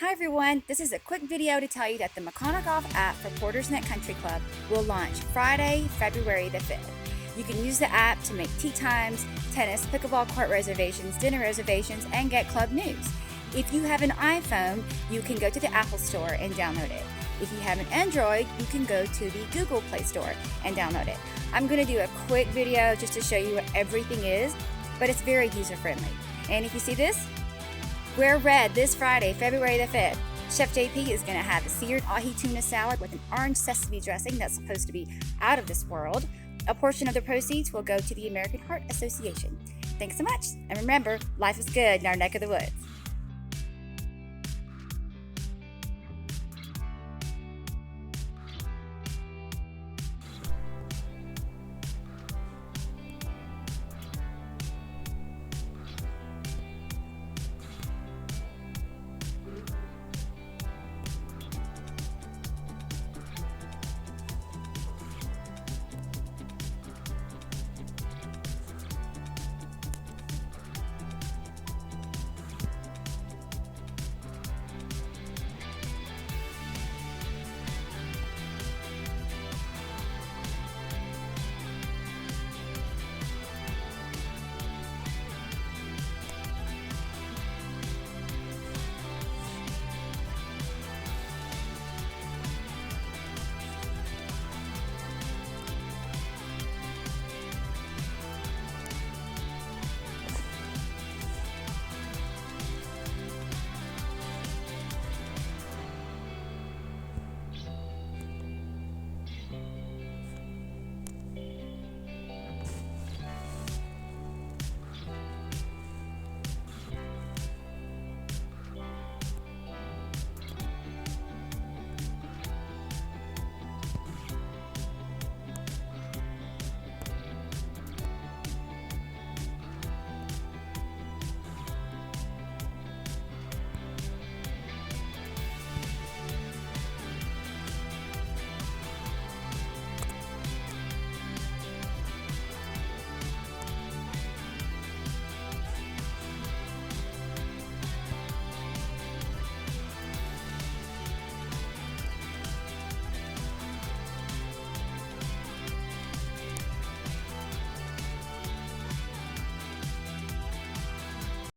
Hi everyone, this is a quick video to tell you that the McConnell Golf app for Porter's Neck Country Club will launch Friday, February the 5th. You can use the app to make tee times, tennis, pickleball court reservations, dinner reservations, and get club news. If you have an iPhone, you can go to the Apple Store and download it. If you have an Android, you can go to the Google Play Store and download it. I'm going to do a quick video just to show you what everything is, but it's very user-friendly. And if you see this, wear red this Friday, February the 5th. Chef JP is going to have a seared ahi tuna salad with an orange sesame dressing that's supposed to be out of this world. A portion of the proceeds will go to the American Heart Association. Thanks so much. And remember, life is good in our neck of the woods.